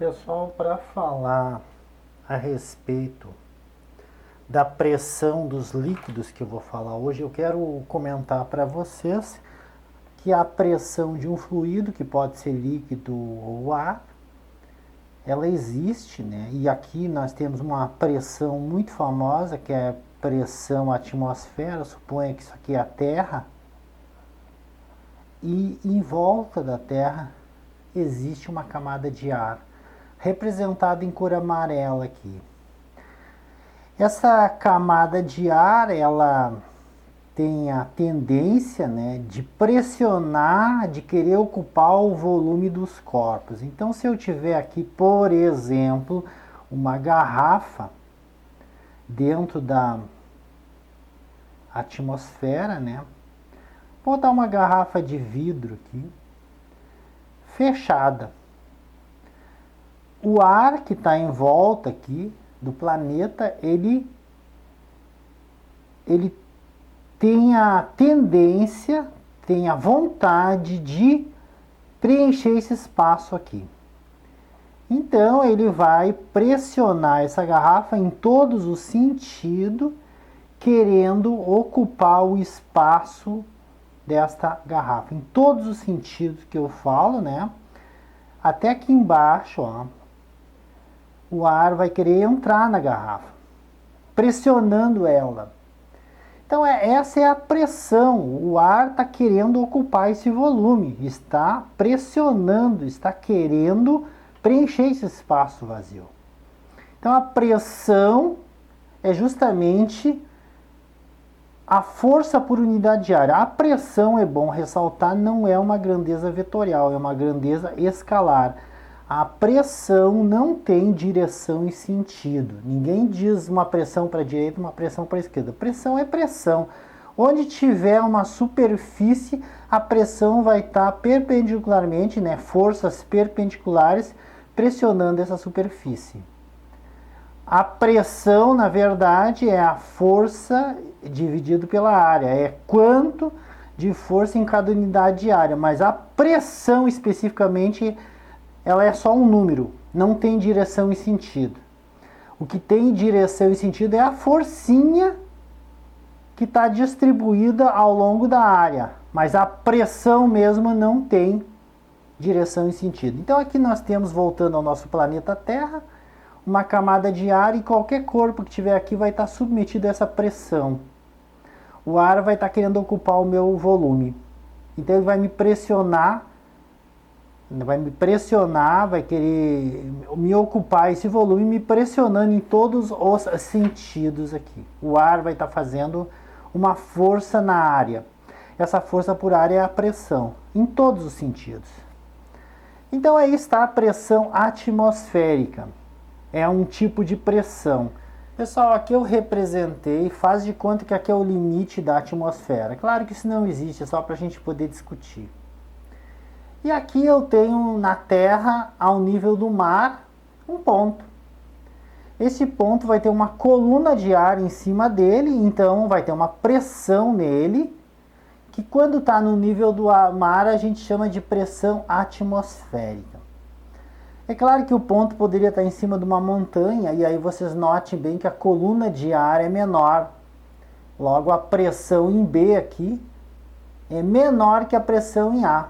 Pessoal, para falar a respeito da pressão dos líquidos que eu vou falar hoje, eu quero comentar para vocês que a pressão de um fluido, que pode ser líquido ou ar, ela existe, né? E aqui nós temos uma pressão muito famosa, que é a pressão atmosfera. Suponha que isso aqui é a Terra, e em volta da Terra existe uma camada de ar, representada em cor amarela aqui. Essa camada de ar, ela tem a tendência, né, de pressionar, de querer ocupar o volume dos corpos. Então, se eu tiver aqui, por exemplo, uma garrafa dentro da atmosfera, né, vou botar uma garrafa de vidro aqui, fechada. O ar que está em volta aqui do planeta, ele tem a tendência, tem a vontade de preencher esse espaço aqui. Então ele vai pressionar essa garrafa em todos os sentidos, querendo ocupar o espaço desta garrafa. Em todos os sentidos que eu falo, né? Até aqui embaixo, ó, o ar vai querer entrar na garrafa, pressionando ela. Então essa é a pressão, o ar está querendo ocupar esse volume, está pressionando, está querendo preencher esse espaço vazio. Então a pressão é justamente a força por unidade de área. A pressão, é bom ressaltar, não é uma grandeza vetorial, é uma grandeza escalar. A pressão não tem direção e sentido. Ninguém diz uma pressão para a direita, uma pressão para a esquerda. Pressão é pressão. Onde tiver uma superfície, a pressão vai estar perpendicularmente, né, forças perpendiculares pressionando essa superfície. A pressão, na verdade, é a força dividido pela área. É quanto de força em cada unidade de área. Mas a pressão especificamente, ela é só um número, não tem direção e sentido. O que tem direção e sentido é a forcinha que está distribuída ao longo da área, mas a pressão mesmo não tem direção e sentido. Então aqui nós temos, voltando ao nosso planeta Terra, uma camada de ar, e qualquer corpo que tiver aqui vai estar submetido a essa pressão. O ar vai estar querendo ocupar o meu volume. Então ele vai me pressionar, vai querer me ocupar esse volume, me pressionando em todos os sentidos aqui. O ar vai estar fazendo uma força na área. Essa força por área é a pressão, em todos os sentidos. Então aí está a pressão atmosférica. É um tipo de pressão. Pessoal, aqui eu representei, faz de conta que aqui é o limite da atmosfera. Claro que isso não existe, é só para a gente poder discutir. E aqui eu tenho na Terra, ao nível do mar, um ponto. Esse ponto vai ter uma coluna de ar em cima dele, então vai ter uma pressão nele, que quando está no nível do mar a gente chama de pressão atmosférica. É claro que o ponto poderia estar em cima de uma montanha, e aí vocês notem bem que a coluna de ar é menor. Logo, a pressão em B aqui é menor que a pressão em A.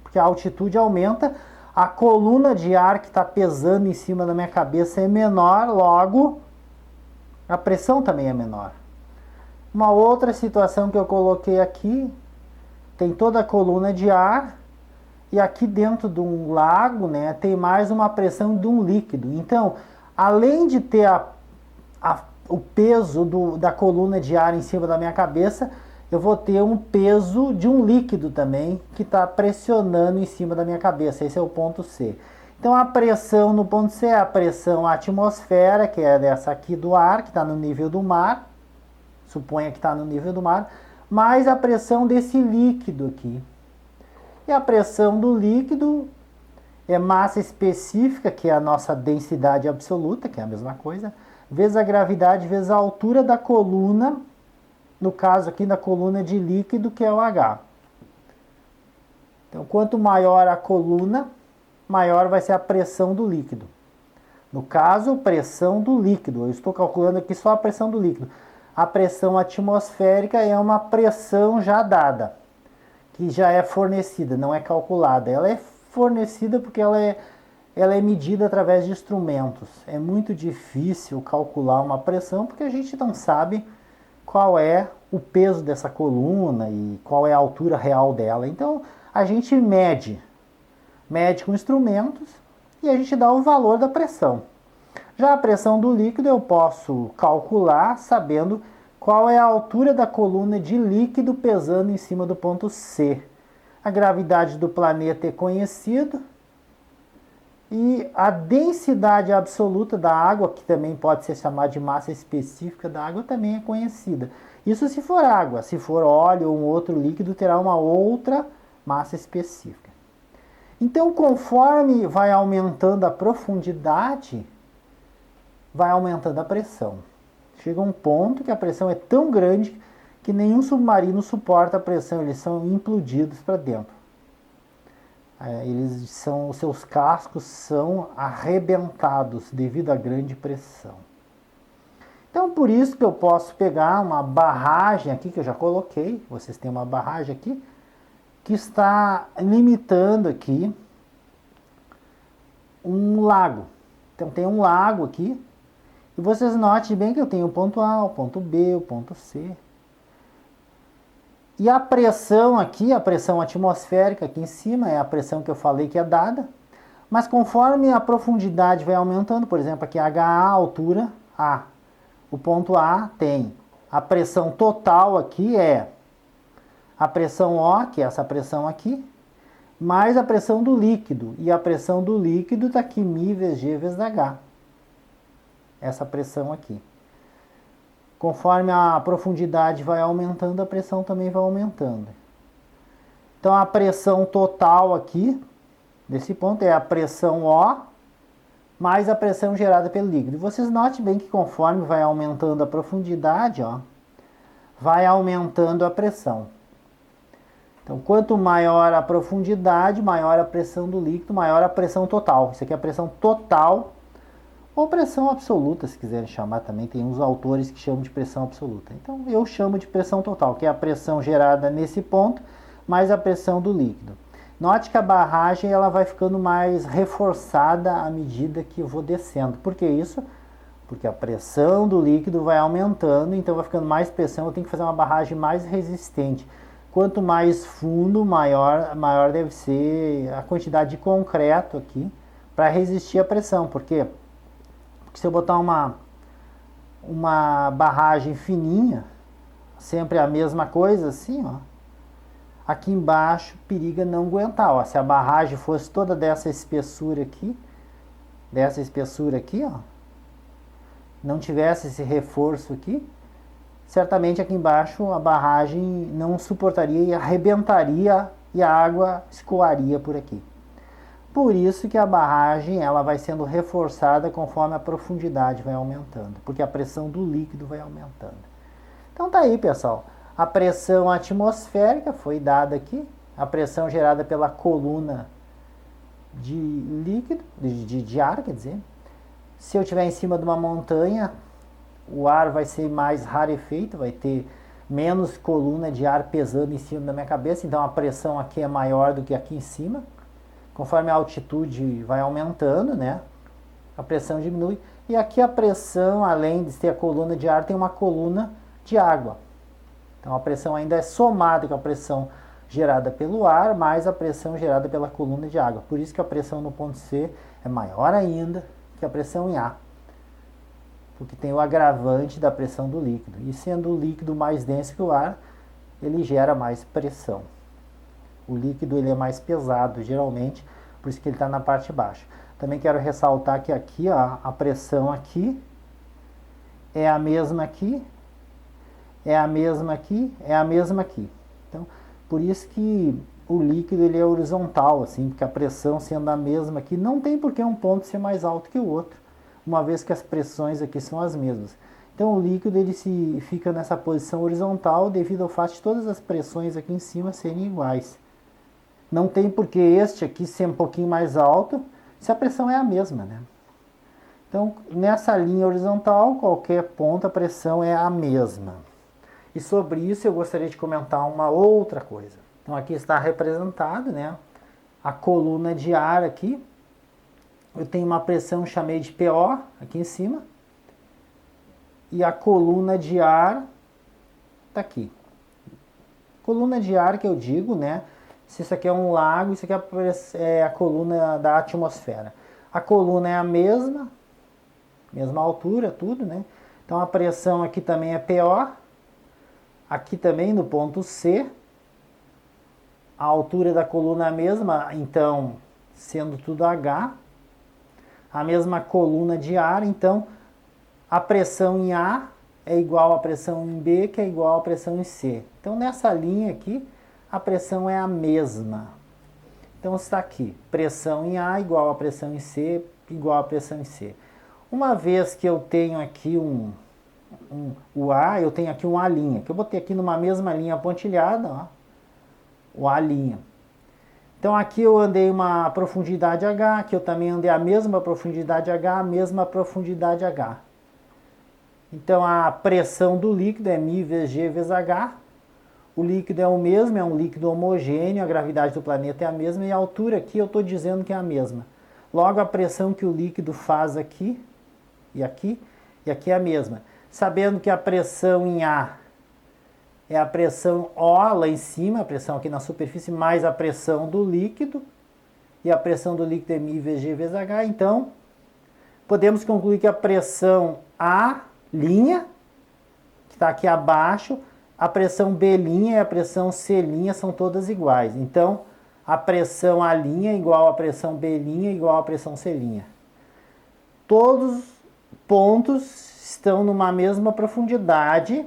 Porque a altitude aumenta, a coluna de ar que está pesando em cima da minha cabeça é menor, logo a pressão também é menor. Uma outra situação que eu coloquei aqui, tem toda a coluna de ar, e aqui dentro de um lago, né, tem mais uma pressão de um líquido. Então, além de ter o peso da coluna de ar em cima da minha cabeça, eu vou ter um peso de um líquido também, que está pressionando em cima da minha cabeça. Esse é o ponto C. Então, a pressão no ponto C é a pressão atmosfera, que é dessa aqui do ar, que está no nível do mar. Suponha que está no nível do mar. Mais a pressão desse líquido aqui. E a pressão do líquido é massa específica, que é a nossa densidade absoluta, que é a mesma coisa, vezes a gravidade, vezes a altura da coluna, no caso aqui da coluna de líquido, que é o H. Então, quanto maior a coluna, maior vai ser a pressão do líquido. No caso, pressão do líquido. Eu estou calculando aqui só a pressão do líquido. A pressão atmosférica é uma pressão já dada, que já é fornecida, não é calculada. Ela é fornecida porque ela é medida através de instrumentos. É muito difícil calcular uma pressão porque a gente não sabe qual é o peso dessa coluna e qual é a altura real dela. Então, a gente mede com instrumentos e a gente dá o valor da pressão. Já a pressão do líquido eu posso calcular sabendo qual é a altura da coluna de líquido pesando em cima do ponto C. A gravidade do planeta é conhecida e a densidade absoluta da água, que também pode ser chamada de massa específica da água, também é conhecida. Isso se for água. Se for óleo ou um outro líquido, terá uma outra massa específica. Então, conforme vai aumentando a profundidade, vai aumentando a pressão. Chega um ponto que a pressão é tão grande que nenhum submarino suporta a pressão, eles são implodidos para dentro. Os seus cascos são arrebentados devido à grande pressão. Então, por isso que eu posso pegar uma barragem aqui, que eu já coloquei, vocês têm uma barragem aqui, que está limitando aqui um lago. Então, tem um lago aqui, e vocês notem bem que eu tenho o ponto A, o ponto B, o ponto C. E a pressão aqui, a pressão atmosférica aqui em cima, é a pressão que eu falei que é dada. Mas conforme a profundidade vai aumentando, por exemplo, aqui HA, altura A. O ponto A tem a pressão total aqui é a pressão O, que é essa pressão aqui, mais a pressão do líquido. E a pressão do líquido está aqui, μ vezes G vezes H. Essa pressão aqui. Conforme a profundidade vai aumentando, a pressão também vai aumentando. Então, a pressão total aqui, desse ponto, é a pressão O, mais a pressão gerada pelo líquido. E vocês notem bem que conforme vai aumentando a profundidade, ó, vai aumentando a pressão. Então, quanto maior a profundidade, maior a pressão do líquido, maior a pressão total. Isso aqui é a pressão total, ou pressão absoluta, se quiserem chamar também. Tem uns autores que chamam de pressão absoluta. Então, eu chamo de pressão total, que é a pressão gerada nesse ponto, mais a pressão do líquido. Note que a barragem ela vai ficando mais reforçada à medida que eu vou descendo. Por que isso? Porque a pressão do líquido vai aumentando, então vai ficando mais pressão, eu tenho que fazer uma barragem mais resistente. Quanto mais fundo, maior deve ser a quantidade de concreto aqui para resistir à pressão. Por quê? Porque se eu botar uma barragem fininha, sempre a mesma coisa assim, ó, aqui embaixo periga não aguentar. Ó. Se a barragem fosse toda dessa espessura aqui, ó, não tivesse esse reforço aqui, certamente aqui embaixo a barragem não suportaria e arrebentaria e a água escoaria por aqui. Por isso que a barragem ela vai sendo reforçada conforme a profundidade vai aumentando, porque a pressão do líquido vai aumentando. Então tá aí, pessoal. A pressão atmosférica foi dada aqui, a pressão gerada pela coluna de líquido, de ar, quer dizer. Se eu estiver em cima de uma montanha, o ar vai ser mais rarefeito, vai ter menos coluna de ar pesando em cima da minha cabeça, então a pressão aqui é maior do que aqui em cima. Conforme a altitude vai aumentando, né, a pressão diminui. E aqui a pressão, além de ter a coluna de ar, tem uma coluna de água. Então a pressão ainda é somada com a pressão gerada pelo ar, mais a pressão gerada pela coluna de água. Por isso que a pressão no ponto C é maior ainda que a pressão em A. Porque tem o agravante da pressão do líquido. E sendo o líquido mais denso que o ar, ele gera mais pressão. O líquido ele é mais pesado, geralmente, por isso que ele está na parte baixa. Também quero ressaltar que aqui, ó, a pressão aqui é a mesma aqui, é a mesma aqui, é a mesma aqui. Então, por isso que o líquido ele é horizontal, assim, porque a pressão sendo a mesma aqui, não tem por que um ponto ser mais alto que o outro, uma vez que as pressões aqui são as mesmas. Então, o líquido ele fica nessa posição horizontal devido ao fato de todas as pressões aqui em cima serem iguais. Não tem por que este aqui ser um pouquinho mais alto, se a pressão é a mesma, né? Então, nessa linha horizontal, qualquer ponto, a pressão é a mesma. E sobre isso eu gostaria de comentar uma outra coisa. Então, aqui está representado, né, a coluna de ar aqui. Eu tenho uma pressão, chamei de PO, aqui em cima. E a coluna de ar está aqui. Coluna de ar que eu digo, né, se isso aqui é um lago, isso aqui é a coluna da atmosfera. A coluna é a mesma altura, tudo, né? Então a pressão aqui também é PO. Aqui também no ponto C. A altura da coluna é a mesma, então sendo tudo H. A mesma coluna de ar, então a pressão em A é igual à pressão em B, que é igual à pressão em C. Então nessa linha aqui, a pressão é a mesma. Então está aqui, pressão em A igual a pressão em C, igual a pressão em C. Uma vez que eu tenho aqui o A, eu tenho aqui um A', que eu botei aqui numa mesma linha pontilhada, ó, o A'. Então aqui eu andei uma profundidade H, aqui eu também andei a mesma profundidade H, a mesma profundidade H. Então a pressão do líquido é μ vezes G vezes H. O líquido é o mesmo, é um líquido homogêneo, a gravidade do planeta é a mesma e a altura aqui eu estou dizendo que é a mesma. Logo a pressão que o líquido faz aqui e aqui é a mesma. Sabendo que a pressão em A é a pressão O lá em cima, a pressão aqui na superfície, mais a pressão do líquido, e a pressão do líquido é μ vezes G vezes H, então podemos concluir que a pressão A', que está aqui abaixo, a pressão B' e a pressão C' são todas iguais. Então, a pressão A' é igual à pressão B' igual à pressão C'. Todos os pontos estão numa mesma profundidade,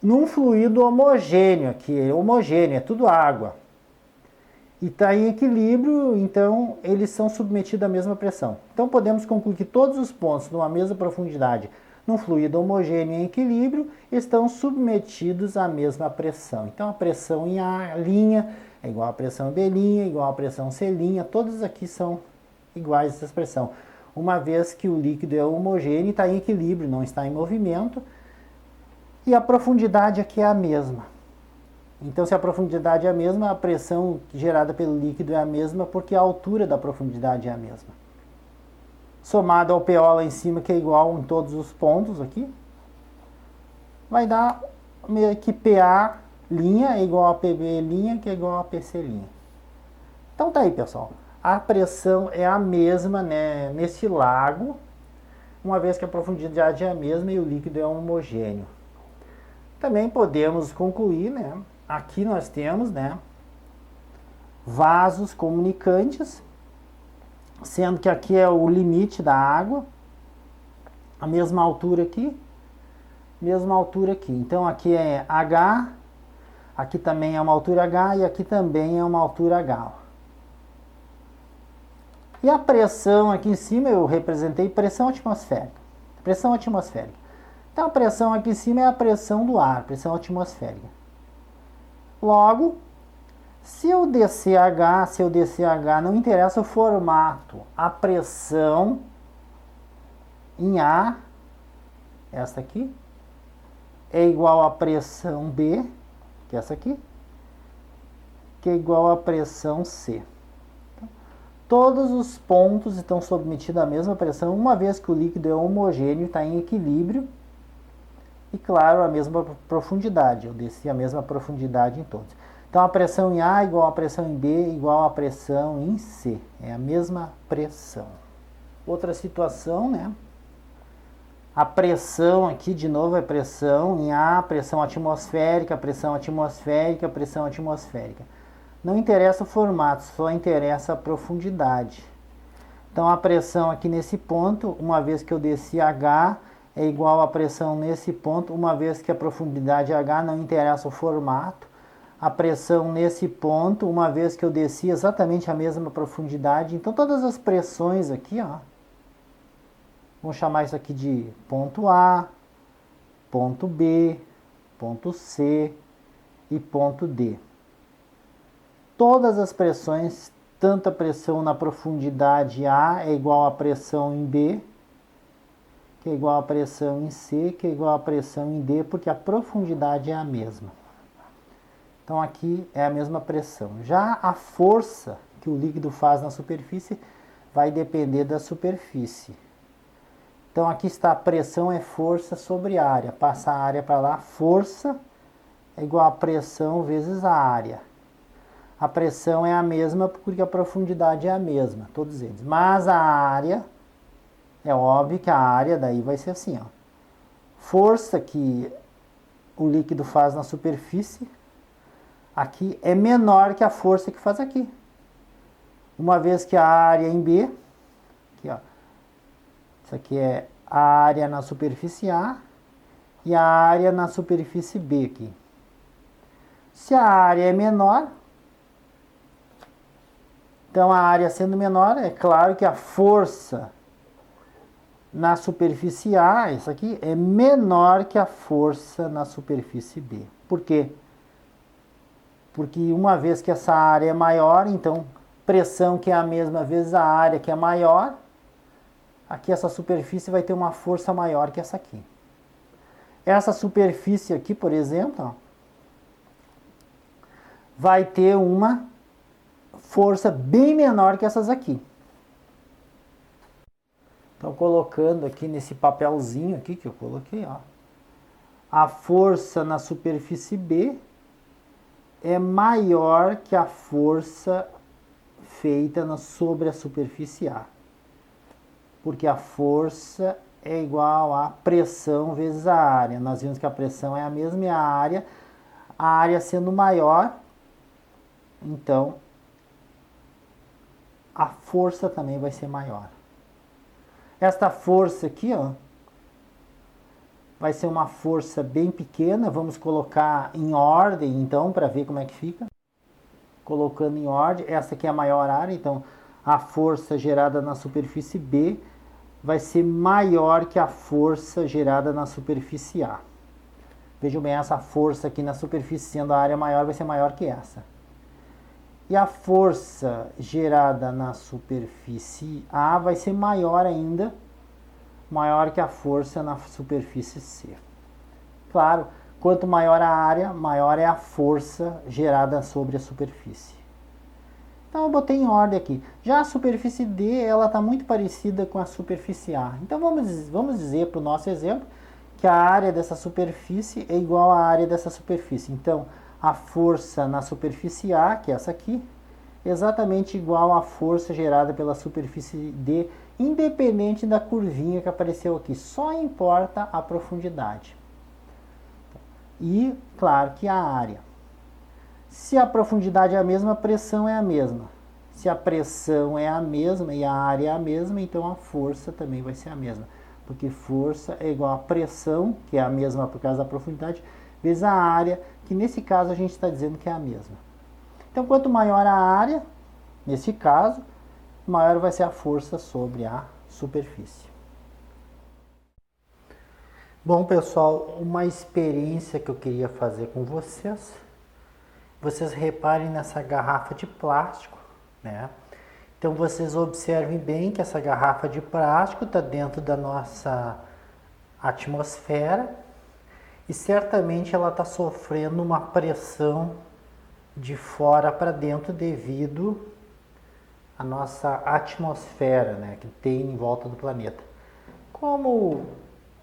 num fluido homogêneo aqui, é tudo água. E está em equilíbrio, então eles são submetidos à mesma pressão. Então podemos concluir que todos os pontos numa mesma profundidade, num fluido homogêneo em equilíbrio, estão submetidos à mesma pressão. Então a pressão em A' é igual à pressão B', igual à pressão C', todas aqui são iguais a essa expressão. Uma vez que o líquido é homogêneo e está em equilíbrio, não está em movimento, e a profundidade aqui é a mesma. Então, se a profundidade é a mesma, a pressão gerada pelo líquido é a mesma, porque a altura da profundidade é a mesma. Somado ao PO lá em cima, que é igual em todos os pontos aqui, vai dar que PA' é igual a PB', que é igual a PC'. Então tá aí, pessoal. A pressão é a mesma, né, nesse lago, uma vez que a profundidade é a mesma e o líquido é homogêneo. Também podemos concluir, né, aqui nós temos, né, vasos comunicantes, sendo que aqui é o limite da água, a mesma altura aqui. Então aqui é H, aqui também é uma altura H e aqui também é uma altura H. E a pressão aqui em cima eu representei pressão atmosférica. Então a pressão aqui em cima é a pressão do ar, pressão atmosférica. Logo, se eu descer H, não interessa o formato. A pressão em A, essa aqui, é igual à pressão B, que é essa aqui, que é igual à pressão C. Todos os pontos estão submetidos à mesma pressão, uma vez que o líquido é homogêneo, está em equilíbrio, e claro, a mesma profundidade. Eu desci a mesma profundidade em todos. Então a pressão em A igual a pressão em B igual a pressão em C. É a mesma pressão. Outra situação, né? A pressão aqui, de novo, é pressão em A, pressão atmosférica, pressão atmosférica, pressão atmosférica. Não interessa o formato, só interessa a profundidade. Então a pressão aqui nesse ponto, uma vez que eu desci H, é igual à pressão nesse ponto, uma vez que a profundidade H, não interessa o formato. A pressão nesse ponto, uma vez que eu desci exatamente a mesma profundidade. Então todas as pressões aqui, ó, vamos chamar isso aqui de ponto A, ponto B, ponto C e ponto D. todas as pressões, tanto a pressão na profundidade A é igual à pressão em B, que é igual à pressão em C, que é igual à pressão em D, porque a profundidade é a mesma. Então aqui é a mesma pressão. Já a força que o líquido faz na superfície vai depender da superfície. Então aqui está a pressão é força sobre área. Passa a área para lá, força é igual a pressão vezes a área. A pressão é a mesma porque a profundidade é a mesma, todos eles. Mas a área, é óbvio que a área daí vai ser assim, ó. Força que o líquido faz na superfície, aqui é menor que a força que faz aqui. Uma vez que a área em B, aqui ó, isso aqui é a área na superfície A e a área na superfície B aqui. Se a área é menor, então a área sendo menor, é claro que a força na superfície A, isso aqui, é menor que a força na superfície B. Por quê? Porque uma vez que essa área é maior, então pressão que é a mesma vezes a área que é maior, aqui essa superfície vai ter uma força maior que essa aqui. Essa superfície aqui, por exemplo, ó, vai ter uma força bem menor que essas aqui. Então, colocando aqui nesse papelzinho aqui que eu coloquei, ó, a força na superfície B é maior que a força feita sobre a superfície A. Porque a força é igual a pressão vezes a área. Nós vimos que a pressão é a mesma e a área sendo maior, então a força também vai ser maior. Esta força aqui, ó, vai ser uma força bem pequena. Vamos colocar em ordem, então, para ver como é que fica. Colocando em ordem, essa aqui é a maior área, então a força gerada na superfície B vai ser maior que a força gerada na superfície A. Vejam bem, essa força aqui na superfície, sendo a área maior, vai ser maior que essa. E a força gerada na superfície A vai ser maior ainda, maior que a força na superfície C. Claro, quanto maior a área, maior é a força gerada sobre a superfície. Então eu botei em ordem aqui. Já a superfície D, ela está muito parecida com a superfície A. Então vamos dizer para o nosso exemplo que a área dessa superfície é igual à área dessa superfície. Então a força na superfície A, que é essa aqui, é exatamente igual à força gerada pela superfície D, independente da curvinha que apareceu aqui. Só importa a profundidade. E, claro, que a área. Se a profundidade é a mesma, a pressão é a mesma. Se a pressão é a mesma e a área é a mesma, então a força também vai ser a mesma. Porque força é igual a pressão, que é a mesma por causa da profundidade, vezes a área, que nesse caso a gente está dizendo que é a mesma. Então, quanto maior a área, nesse caso, maior vai ser a força sobre a superfície. Bom, pessoal, uma experiência que eu queria fazer com vocês. Vocês reparem nessa garrafa de plástico, né? Então, vocês observem bem que essa garrafa de plástico está dentro da nossa atmosfera e certamente ela está sofrendo uma pressão de fora para dentro devido à nossa atmosfera, né, que tem em volta do planeta. Como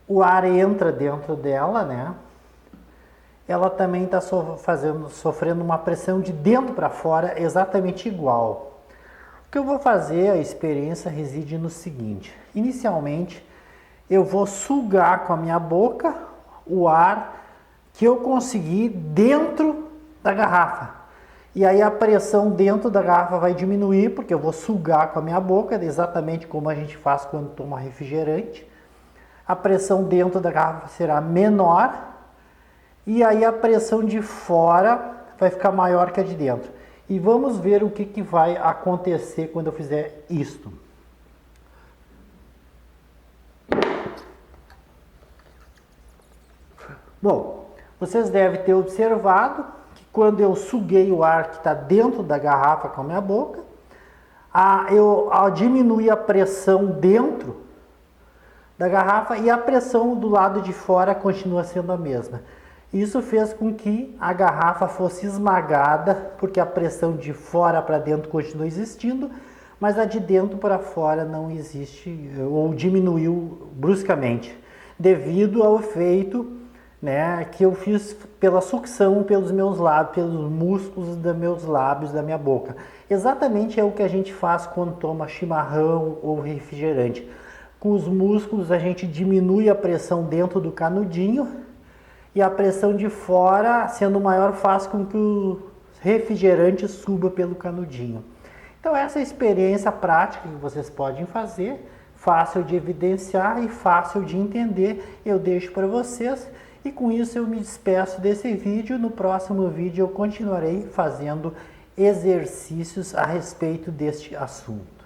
o ar entra dentro dela, né, ela também está sofrendo uma pressão de dentro para fora exatamente igual. O que eu vou fazer, a experiência reside no seguinte: inicialmente eu vou sugar com a minha boca o ar que eu consegui dentro da garrafa. E aí a pressão dentro da garrafa vai diminuir, porque eu vou sugar com a minha boca, exatamente como a gente faz quando toma refrigerante. A pressão dentro da garrafa será menor, e aí a pressão de fora vai ficar maior que a de dentro. E vamos ver o que vai acontecer quando eu fizer isto. Bom, vocês devem ter observado que quando eu suguei o ar que está dentro da garrafa com a minha boca, eu diminuí a pressão dentro da garrafa e a pressão do lado de fora continua sendo a mesma. Isso fez com que a garrafa fosse esmagada, porque a pressão de fora para dentro continua existindo, mas a de dentro para fora não existe ou diminuiu bruscamente, devido ao efeito, né, que eu fiz pela sucção pelos meus lábios, pelos músculos dos meus lábios, da minha boca. Exatamente é o que a gente faz quando toma chimarrão ou refrigerante. Com os músculos a gente diminui a pressão dentro do canudinho e a pressão de fora, sendo maior, faz com que o refrigerante suba pelo canudinho. Então essa experiência prática que vocês podem fazer, fácil de evidenciar e fácil de entender, eu deixo para vocês. E com isso eu me despeço desse vídeo. No próximo vídeo eu continuarei fazendo exercícios a respeito deste assunto.